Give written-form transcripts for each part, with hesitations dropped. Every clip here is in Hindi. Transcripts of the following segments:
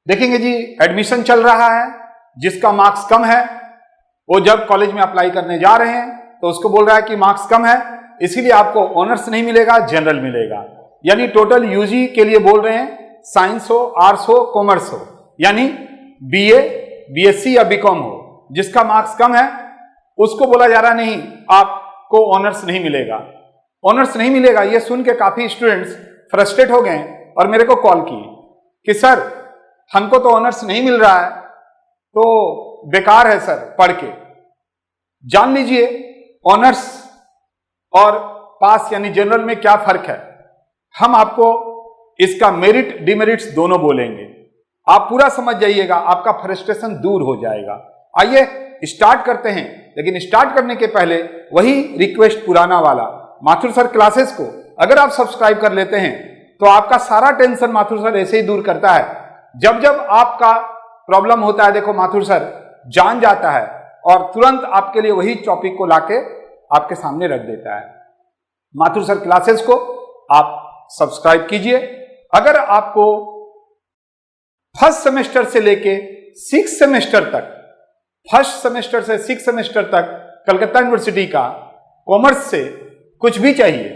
देखेंगे जी, एडमिशन चल रहा है, जिसका मार्क्स कम है वो जब कॉलेज में अप्लाई करने जा रहे हैं तो उसको बोल रहा है कि मार्क्स कम है, इसीलिए आपको ऑनर्स नहीं मिलेगा, जनरल मिलेगा। यानी टोटल यूजी के लिए बोल रहे हैं, साइंस हो, आर्ट्स हो, कॉमर्स हो, यानी बीए, बीएससी या बीकॉम हो, जिसका मार्क्स कम है उसको बोला जा रहा नहीं, आपको ऑनर्स नहीं मिलेगा। ऑनर्स नहीं मिलेगा ये सुन के काफी स्टूडेंट्स फ्रस्ट्रेट हो गए और मेरे को कॉल किए कि सर हमको तो ऑनर्स नहीं मिल रहा है, तो बेकार है सर पढ़ के। जान लीजिए ऑनर्स और पास यानी जनरल में क्या फर्क है। हम आपको इसका मेरिट डिमेरिट्स दोनों बोलेंगे, आप पूरा समझ जाइएगा, आपका फ्रस्ट्रेशन दूर हो जाएगा। आइए स्टार्ट करते हैं, लेकिन स्टार्ट करने के पहले वही रिक्वेस्ट पुराना वाला, माथुर सर क्लासेस को अगर आप सब्सक्राइब कर लेते हैं तो आपका सारा टेंशन माथुर सर ऐसे ही दूर करता है। जब जब आपका प्रॉब्लम होता है, देखो माथुर सर जान जाता है और तुरंत आपके लिए वही टॉपिक को लाके आपके सामने रख देता है। माथुर सर क्लासेस को आप सब्सक्राइब कीजिए। अगर आपको फर्स्ट सेमेस्टर से लेके 6 सेमेस्टर तक, फर्स्ट सेमेस्टर से 6 सेमेस्टर तक कलकत्ता यूनिवर्सिटी का कॉमर्स से कुछ भी चाहिए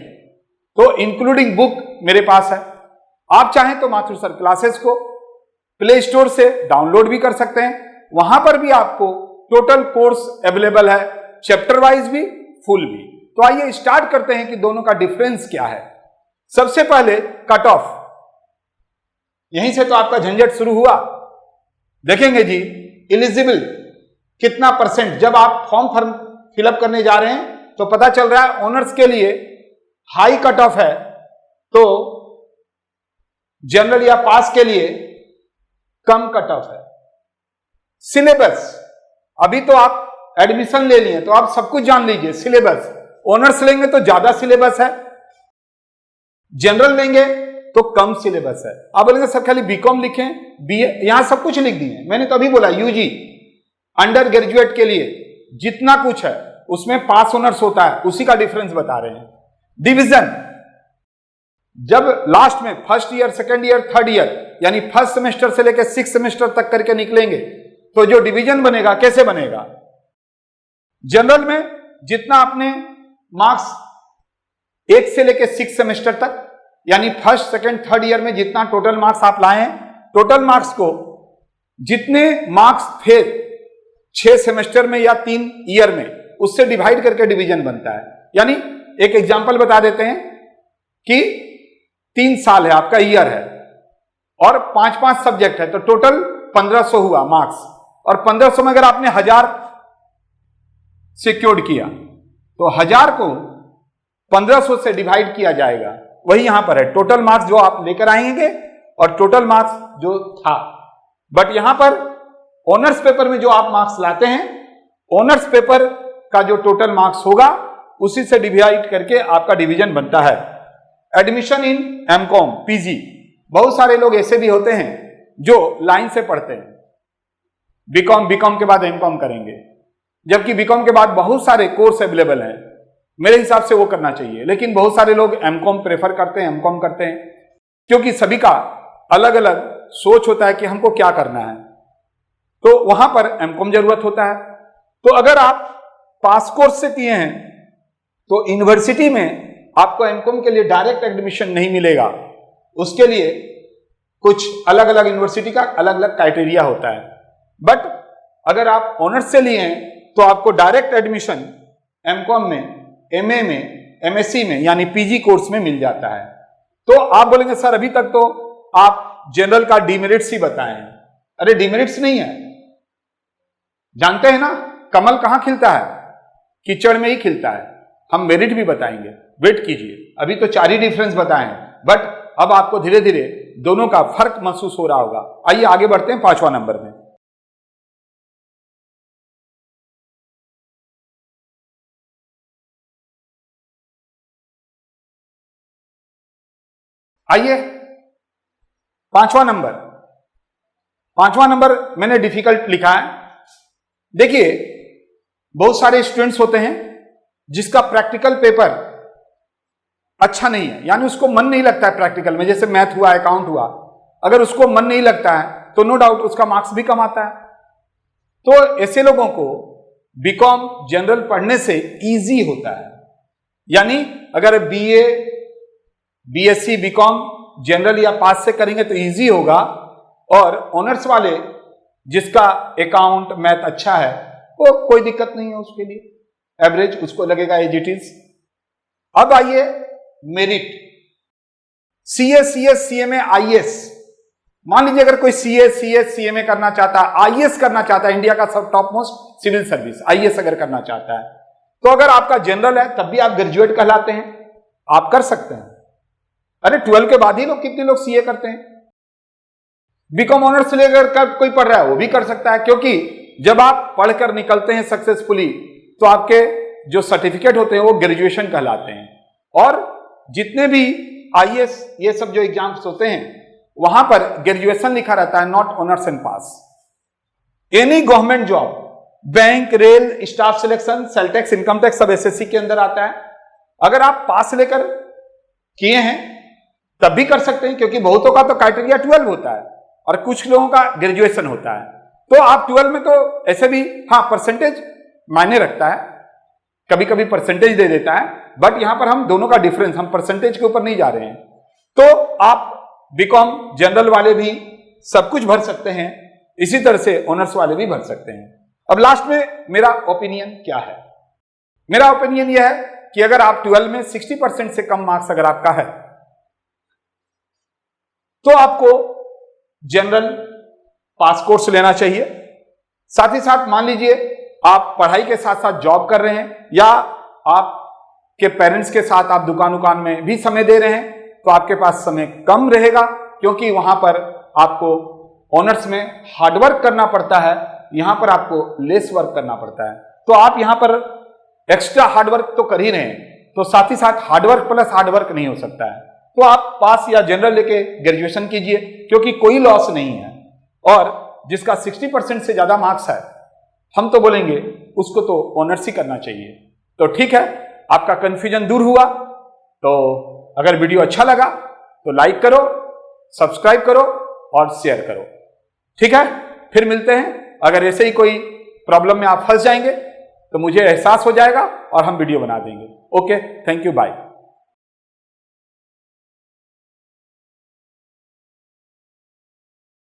तो इंक्लूडिंग बुक मेरे पास है। आप चाहें तो माथुर सर क्लासेस को प्ले स्टोर से डाउनलोड भी कर सकते हैं, वहां पर भी आपको टोटल कोर्स अवेलेबल है, चैप्टर वाइज भी, फुल भी। तो आइए स्टार्ट करते हैं कि दोनों का डिफरेंस क्या है। सबसे पहले कट ऑफ, यहीं से तो आपका झंझट शुरू हुआ। देखेंगे जी एलिजिबल कितना परसेंट, जब आप फॉर्म फिलअप करने जा रहे हैं तो पता चल रहा है ऑनर्स के लिए हाई कट ऑफ है, तो जनरल या पास के लिए कम कट ऑफ है। सिलेबस, अभी तो आप एडमिशन ले लिए तो आप सब कुछ जान लीजिए। सिलेबस, ऑनर्स लेंगे तो ज्यादा सिलेबस है, जनरल लेंगे तो कम सिलेबस है। आप बोलेंगे सर खाली बीकॉम लिखें, बीए, यहां सब कुछ लिख दिए। मैंने तो अभी बोला यूजी अंडर ग्रेजुएट के लिए जितना कुछ है उसमें पास ऑनर्स होता है, उसी का डिफरेंस बता रहे हैं। डिवीजन, जब लास्ट में first year, second year, third year यानी फर्स्ट सेमेस्टर से लेकर 6 सेमेस्टर तक करके निकलेंगे तो जो डिवीजन बनेगा कैसे बनेगा। जनरल में जितना आपने मार्क्स 1 से लेकर 6 सेमेस्टर तक यानी फर्स्ट सेकेंड थर्ड ईयर में जितना टोटल मार्क्स आप लाए हैं, टोटल मार्क्स को जितने मार्क्स थे 6 सेमेस्टर में या 3 ईयर में उससे डिवाइड करके डिवीजन बनता है। यानी एक एग्जांपल बता देते हैं कि 3 साल है आपका ईयर है और 5-5 सब्जेक्ट है तो टोटल 1500 हुआ मार्क्स, और 1500 में अगर आपने 1000 सिक्योर्ड किया तो 1000 को 1500 से डिवाइड किया जाएगा। वही यहां पर है टोटल मार्क्स जो आप लेकर आएंगे और टोटल मार्क्स जो था। बट यहां पर ऑनर्स पेपर में जो आप मार्क्स लाते हैं, ऑनर्स पेपर का जो टोटल मार्क्स होगा उसी से डिवाइड करके आपका डिवीजन बनता है। एडमिशन इन एमकॉम, पीजी, बहुत सारे लोग ऐसे भी होते हैं जो लाइन से पढ़ते हैं, बीकॉम के बाद एमकॉम करेंगे, जबकि बीकॉम के बाद बहुत सारे कोर्स अवेलेबल हैं। मेरे हिसाब से वो करना चाहिए, लेकिन बहुत सारे लोग एमकॉम प्रेफर करते हैं, एमकॉम करते हैं, क्योंकि सभी का अलग अलग सोच होता है कि हमको क्या करना है, तो वहां पर एमकॉम जरूरत होता है। तो अगर आप पास कोर्स से किए हैं तो यूनिवर्सिटी में आपको एमकॉम के लिए डायरेक्ट एडमिशन नहीं मिलेगा, उसके लिए कुछ अलग अलग यूनिवर्सिटी का अलग अलग क्राइटेरिया होता है। बट अगर आप ऑनर्स से लिए हैं तो आपको डायरेक्ट एडमिशन एमकॉम में, एमए में, एमएससी में यानी पीजी कोर्स में मिल जाता है। तो आप बोलेंगे सर अभी तक तो आप जनरल का डिमेरिट्स ही बताए हैं। अरे डिमेरिट्स नहीं है, जानते हैं ना कमल कहां खिलता है, कीचड़ में ही खिलता है। हम मेरिट भी बताएंगे, वेट कीजिए। अभी तो 4 ही डिफरेंस बताए हैं, बट अब आपको धीरे धीरे दोनों का फर्क महसूस हो रहा होगा। आइए आगे बढ़ते हैं 5वां नंबर में। आइए 5वां नंबर मैंने डिफिकल्ट लिखा है। देखिए बहुत सारे स्टूडेंट्स होते हैं जिसका प्रैक्टिकल पेपर अच्छा नहीं है, यानी उसको मन नहीं लगता है प्रैक्टिकल में, जैसे मैथ हुआ, अकाउंट हुआ, अगर उसको मन नहीं लगता है तो नो डाउट उसका मार्क्स भी कम आता है। तो ऐसे लोगों को बीकॉम जनरल पढ़ने से इजी होता है। यानी अगर बीए, बीएससी, बीकॉम जनरल या पास से करेंगे तो इजी होगा, और ऑनर्स वाले जिसका अकाउंट मैथ अच्छा है वो कोई दिक्कत नहीं है उसके लिए, एवरेज उसको लगेगा एज इट इज। अब आइए merit, CA, CS, CMA, IAS. मान लीजिए अगर कोई सीए, सीएस, सीएमए करना चाहता है, आईएएस करना चाहता है, इंडिया का सब top most civil service, IAS अगर करना चाहता है, तो अगर आपका जनरल है तब भी आप ग्रेजुएट कहलाते हैं, आप कर सकते हैं। अरे 12 के बाद ही लोग, कितने लोग सीए करते हैं। बीकॉम ऑनर्स से लेकर कोई पढ़ रहा है वो भी कर सकता है, क्योंकि जब आप पढ़कर निकलते हैं सक्सेसफुली तो आपके जो सर्टिफिकेट होते हैं वो ग्रेजुएशन कहलाते हैं। और जितने भी आईएएस ये सब जो एग्जाम्स होते हैं वहां पर ग्रेजुएशन लिखा रहता है, not honours and pass. Any government job, bank, rail, staff selection, sale tax, income tax सब एसएससी के अंदर आता है। अगर आप पास लेकर किए हैं तब भी कर सकते हैं, क्योंकि बहुतों का तो क्राइटेरिया 12 होता है और कुछ लोगों का ग्रेजुएशन होता है। तो आप 12 में तो ऐसे भी, हाँ परसेंटेज मायने रखता है, कभी कभी परसेंटेज दे देता है, बट यहां पर हम दोनों का डिफरेंस, हम परसेंटेज के ऊपर नहीं जा रहे हैं। तो आप बीकॉम जनरल वाले भी सब कुछ भर सकते हैं, इसी तरह से ऑनर्स वाले भी भर सकते हैं। अब लास्ट में मेरा ओपिनियन क्या है? मेरा ओपिनियन यह है कि अगर आप 12 में 60% से कम मार्क्स अगर आपका है तो आपको जनरल पास कोर्स लेना चाहिए। साथ ही साथ मान लीजिए आप पढ़ाई के साथ साथ जॉब कर रहे हैं, या आपके पेरेंट्स के साथ आप दुकान में भी समय दे रहे हैं, तो आपके पास समय कम रहेगा, क्योंकि वहां पर आपको ऑनर्स में हार्डवर्क करना पड़ता है, यहां पर आपको लेस वर्क करना पड़ता है। तो आप यहां पर एक्स्ट्रा हार्डवर्क तो कर ही रहे हैं, तो साथ ही साथ हार्डवर्क प्लस हार्डवर्क नहीं हो सकता है। तो आप पास या जनरल लेके ग्रेजुएशन कीजिए, क्योंकि कोई लॉस नहीं है। और जिसका 60% से ज्यादा मार्क्स है, हम तो बोलेंगे उसको तो ऑनर्स ही करना चाहिए। तो ठीक है, आपका कंफ्यूजन दूर हुआ। तो अगर वीडियो अच्छा लगा तो लाइक करो, सब्सक्राइब करो और शेयर करो। ठीक है, फिर मिलते हैं। अगर ऐसे ही कोई प्रॉब्लम में आप फंस जाएंगे तो मुझे एहसास हो जाएगा और हम वीडियो बना देंगे। Okay, thank you, bye.